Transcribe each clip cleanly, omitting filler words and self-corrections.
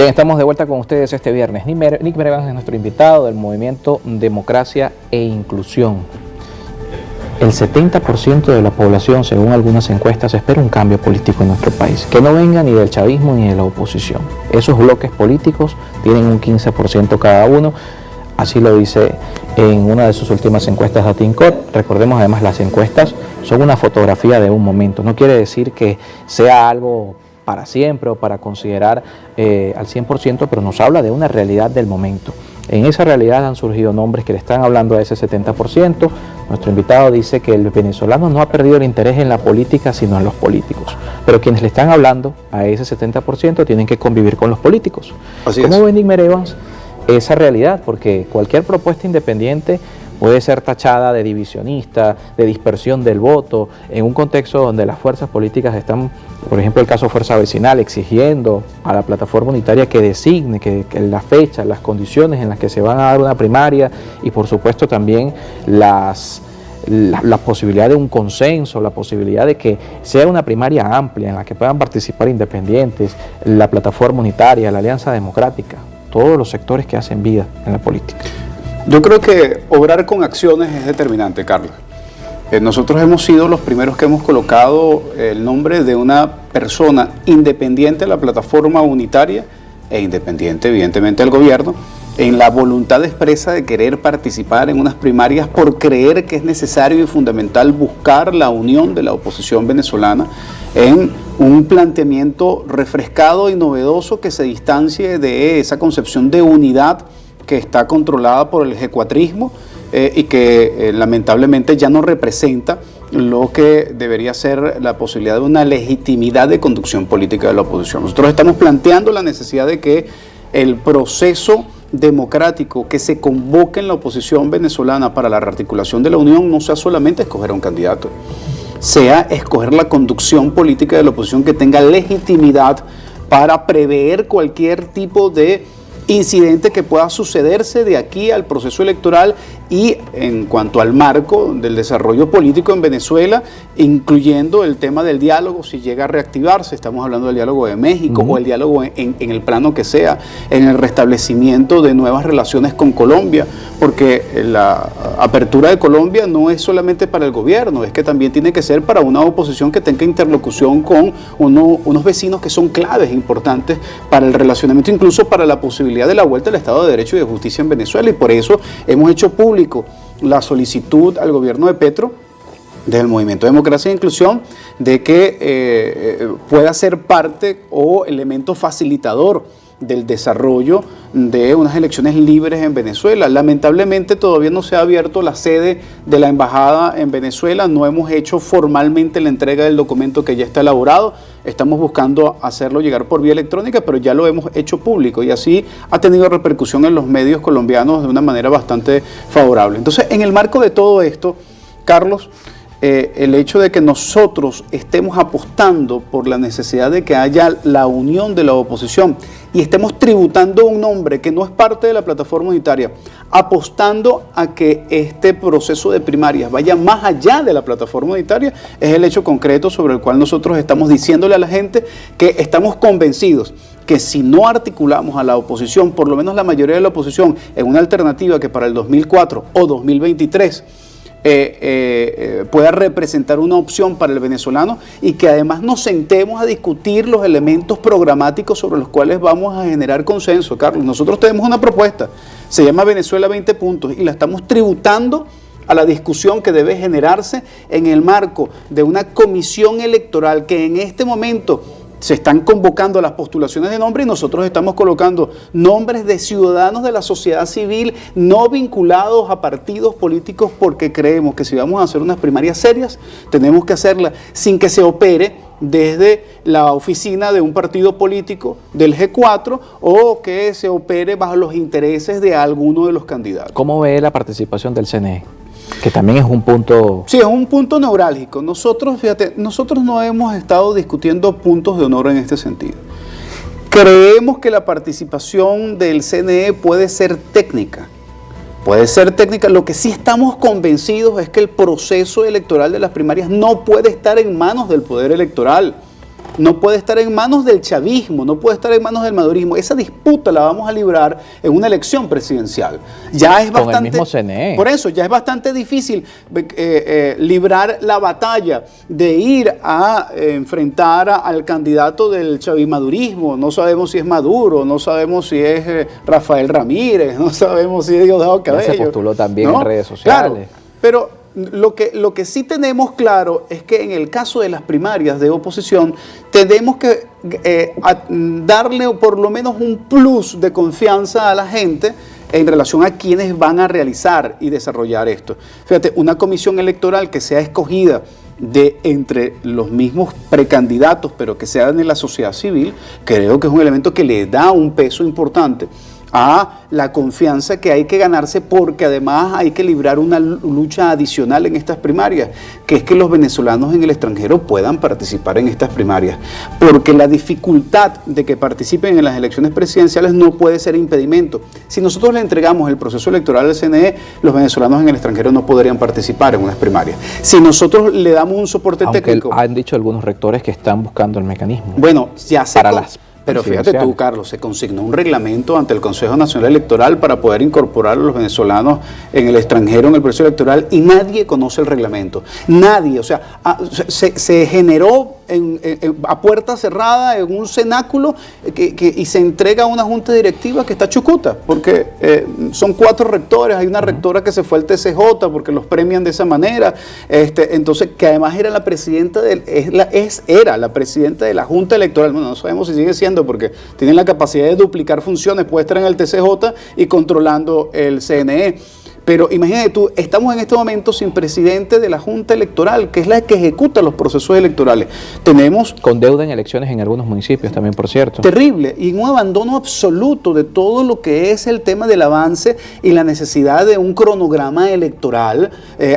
Bien, estamos de vuelta con ustedes este viernes. Nick Merevans es nuestro invitado del movimiento Democracia e Inclusión. El 70% de la población, según algunas encuestas, espera un cambio político en nuestro país, que no venga ni del chavismo ni de la oposición. Esos bloques políticos tienen un 15% cada uno, así lo dice en una de sus últimas encuestas a Tincor. Recordemos además, las encuestas son una fotografía de un momento, no quiere decir que sea algo para siempre o para considerar al 100%, pero nos habla de una realidad del momento. En esa realidad han surgido nombres que le están hablando a ese 70%. Nuestro invitado dice que el venezolano no ha perdido el interés en la política, sino en los políticos. Pero quienes le están hablando a ese 70% tienen que convivir con los políticos. ¿Cómo ve Nick Merevans esa realidad? Porque cualquier propuesta independiente puede ser tachada de divisionista, de dispersión del voto, en un contexto donde las fuerzas políticas están, por ejemplo el caso Fuerza Vecinal, exigiendo a la plataforma unitaria que designe que la fecha, las condiciones en las que se van a dar una primaria y por supuesto también la posibilidad de un consenso, la posibilidad de que sea una primaria amplia en la que puedan participar independientes, la plataforma unitaria, la Alianza Democrática, todos los sectores que hacen vida en la política. Yo creo que obrar con acciones es determinante, Carlos. Nosotros hemos sido los primeros que hemos colocado el nombre de una persona independiente de la plataforma unitaria e independiente, evidentemente, del gobierno, en la voluntad expresa de querer participar en unas primarias por creer que es necesario y fundamental buscar la unión de la oposición venezolana en un planteamiento refrescado y novedoso que se distancie de esa concepción de unidad que está controlada por el G4ismo y que lamentablemente ya no representa lo que debería ser la posibilidad de una legitimidad de conducción política de la oposición. Nosotros estamos planteando la necesidad de que el proceso democrático que se convoque en la oposición venezolana para la rearticulación de la Unión no sea solamente escoger a un candidato, sea escoger la conducción política de la oposición que tenga legitimidad para prever cualquier tipo de incidente que pueda sucederse de aquí al proceso electoral y en cuanto al marco del desarrollo político en Venezuela, incluyendo el tema del diálogo, si llega a reactivarse, estamos hablando del diálogo de México o el diálogo en el plano que sea, en el restablecimiento de nuevas relaciones con Colombia, porque la apertura de Colombia no es solamente para el gobierno, es que también tiene que ser para una oposición que tenga interlocución con unos vecinos que son claves importantes para el relacionamiento, incluso para la posibilidad de la vuelta al Estado de Derecho y de Justicia en Venezuela, y por eso hemos hecho público la solicitud al gobierno de Petro, del Movimiento Democracia e Inclusión, de que pueda ser parte o elemento facilitador del desarrollo de unas elecciones libres en Venezuela. Lamentablemente todavía no se ha abierto la sede de la embajada en Venezuela, no hemos hecho formalmente la entrega del documento que ya está elaborado, estamos buscando hacerlo llegar por vía electrónica, pero ya lo hemos hecho público y así ha tenido repercusión en los medios colombianos de una manera bastante favorable. Entonces, en el marco de todo esto, Carlos, el hecho de que nosotros estemos apostando por la necesidad de que haya la unión de la oposición y estemos tributando un nombre que no es parte de la plataforma unitaria, apostando a que este proceso de primarias vaya más allá de la plataforma unitaria, es el hecho concreto sobre el cual nosotros estamos diciéndole a la gente que estamos convencidos que si no articulamos a la oposición, por lo menos la mayoría de la oposición, en una alternativa que para el 2004 o 2023 pueda representar una opción para el venezolano y que además nos sentemos a discutir los elementos programáticos sobre los cuales vamos a generar consenso. Carlos, nosotros tenemos una propuesta, se llama Venezuela 20 puntos y la estamos tributando a la discusión que debe generarse en el marco de una comisión electoral que en este momento se están convocando las postulaciones de nombre y nosotros estamos colocando nombres de ciudadanos de la sociedad civil no vinculados a partidos políticos, porque creemos que si vamos a hacer unas primarias serias, tenemos que hacerlas sin que se opere desde la oficina de un partido político del G4 o que se opere bajo los intereses de alguno de los candidatos. ¿Cómo ve la participación del CNE? Que también es un punto... Sí, es un punto neurálgico. Nosotros, fíjate, nosotros no hemos estado discutiendo puntos de honor en este sentido. Creemos que la participación del CNE puede ser técnica. Puede ser técnica. Lo que sí estamos convencidos es que el proceso electoral de las primarias no puede estar en manos del Poder Electoral. no puede estar en manos del chavismo, no puede estar en manos del madurismo. Esa disputa la vamos a librar en una elección presidencial. Ya es bastante, con el mismo CNE. Por eso, ya es bastante difícil librar la batalla de ir a enfrentar al candidato del chavismadurismo. No sabemos si es Maduro, no sabemos si es Rafael Ramírez, no sabemos si es Diosdado Cabello. Ya se postuló también, ¿no?, en redes sociales. Claro, pero lo que sí tenemos claro es que en el caso de las primarias de oposición tenemos que darle por lo menos un plus de confianza a la gente en relación a quienes van a realizar y desarrollar esto. Fíjate, una comisión electoral que sea escogida de entre los mismos precandidatos, pero que sea de la sociedad civil, creo que es un elemento que le da un peso importante a la confianza que hay que ganarse, porque además hay que librar una lucha adicional en estas primarias, que es que los venezolanos en el extranjero puedan participar en estas primarias, porque la dificultad de que participen en las elecciones presidenciales no puede ser impedimento. Si nosotros le entregamos el proceso electoral al CNE, los venezolanos en el extranjero no podrían participar en unas primarias. Si nosotros le damos un soporte técnico... Han dicho algunos rectores que están buscando el mecanismo. Bueno, ya se... Para las... Pero fíjate tú, Carlos, se consignó un reglamento ante el Consejo Nacional Electoral para poder incorporar a los venezolanos en el extranjero en el proceso electoral, y nadie conoce el reglamento. Nadie, o sea, se generó a puerta cerrada en un cenáculo y se entrega a una junta directiva que está chucuta, porque son 4 rectores, hay una rectora que se fue al TCJ porque los premian de esa manera, entonces, que además era la presidenta era la presidenta de la Junta Electoral. Bueno, no sabemos si sigue siendo, porque tienen la capacidad de duplicar funciones, puede estar en el TCJ y controlando el CNE. Pero imagínate tú, estamos en este momento sin presidente de la Junta Electoral, que es la que ejecuta los procesos electorales. Tenemos... Con deuda en elecciones en algunos municipios también, por cierto. Terrible, y un abandono absoluto de todo lo que es el tema del avance y la necesidad de un cronograma electoral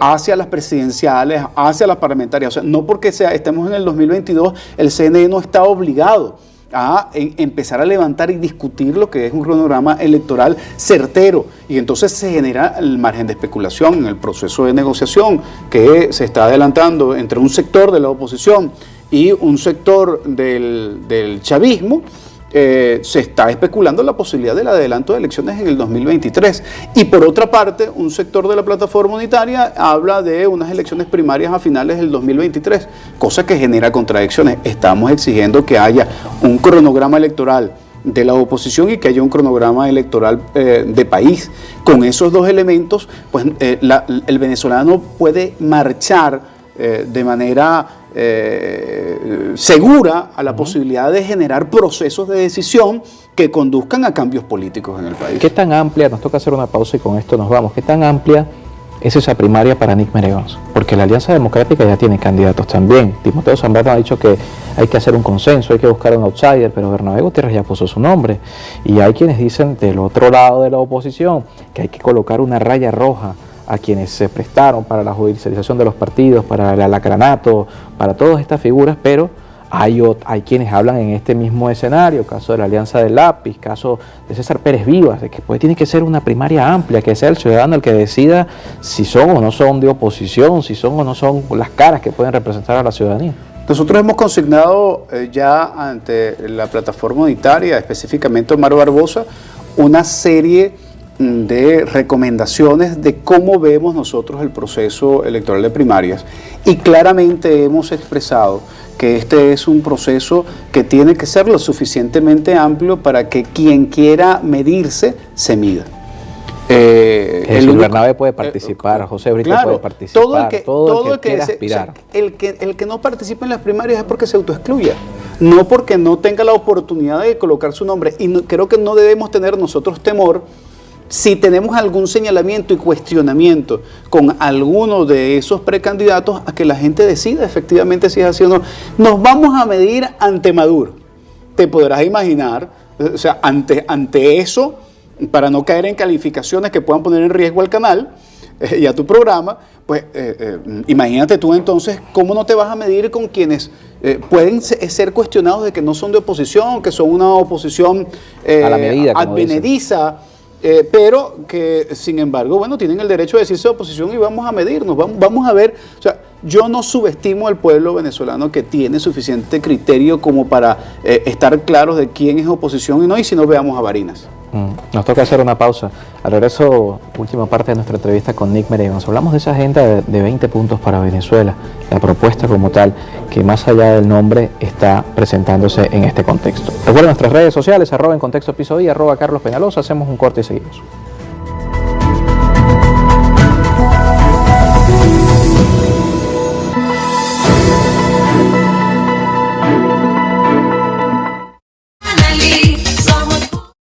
hacia las presidenciales, hacia las parlamentarias. O sea, no porque estemos en el 2022, el CNE no está obligado a empezar a levantar y discutir lo que es un cronograma electoral certero, y entonces se genera el margen de especulación en el proceso de negociación que se está adelantando entre un sector de la oposición y un sector del chavismo. Se está especulando la posibilidad del adelanto de elecciones en el 2023, y por otra parte un sector de la plataforma unitaria habla de unas elecciones primarias a finales del 2023, cosa que genera contradicciones. Estamos exigiendo que haya un cronograma electoral de la oposición y que haya un cronograma electoral de país. Con esos dos elementos, pues el venezolano puede marchar de manera segura a la posibilidad de generar procesos de decisión que conduzcan a cambios políticos en el país. ¿Qué tan amplia, nos toca hacer una pausa y con esto nos vamos, qué tan amplia es esa primaria para Nick Meregons? Porque la Alianza Democrática ya tiene candidatos también. Timoteo Zambrano ha dicho que hay que hacer un consenso, hay que buscar un outsider, pero Bernabé Gutiérrez ya puso su nombre. Y hay quienes dicen del otro lado de la oposición que hay que colocar una raya roja a quienes se prestaron para la judicialización de los partidos, para el alacranato, para todas estas figuras, pero hay quienes hablan en este mismo escenario, caso de la Alianza del Lápiz, caso de César Pérez Vivas, de que pues tiene que ser una primaria amplia, que sea el ciudadano el que decida si son o no son de oposición, si son o no son las caras que pueden representar a la ciudadanía. Nosotros hemos consignado ya ante la plataforma unitaria, específicamente Omar Barbosa, una serie de recomendaciones de cómo vemos nosotros el proceso electoral de primarias, y claramente hemos expresado que este es un proceso que tiene que ser lo suficientemente amplio para que quien quiera medirse se mida. Bernabé puede participar, José Brito puede participar, todo el que quiera aspirar. O sea, el que no participa en las primarias es porque se autoexcluya, no porque no tenga la oportunidad de colocar su nombre, y creo que no debemos tener nosotros temor. Si tenemos algún señalamiento y cuestionamiento con alguno de esos precandidatos, a que la gente decida efectivamente si es así o no. Nos vamos a medir ante Maduro. Te podrás imaginar, o sea, ante eso, para no caer en calificaciones que puedan poner en riesgo al canal y a tu programa, pues imagínate tú entonces cómo no te vas a medir con quienes pueden ser cuestionados de que no son de oposición, que son una oposición a la medida, advenediza, pero que sin embargo, bueno, tienen el derecho de decirse oposición, y vamos a medirnos, vamos a ver, o sea, yo no subestimo al pueblo venezolano, que tiene suficiente criterio como para estar claros de quién es oposición y no, y si no, veamos a Barinas. Nos toca hacer una pausa. Al regreso, última parte de nuestra entrevista con Nick Meregas. Hablamos de esa agenda de 20 puntos para Venezuela, la propuesta como tal, que más allá del nombre está presentándose en este contexto. Recuerden nuestras redes sociales, @EnContextoPisoDía, @CarlosPeñalosa. Hacemos un corte y seguimos.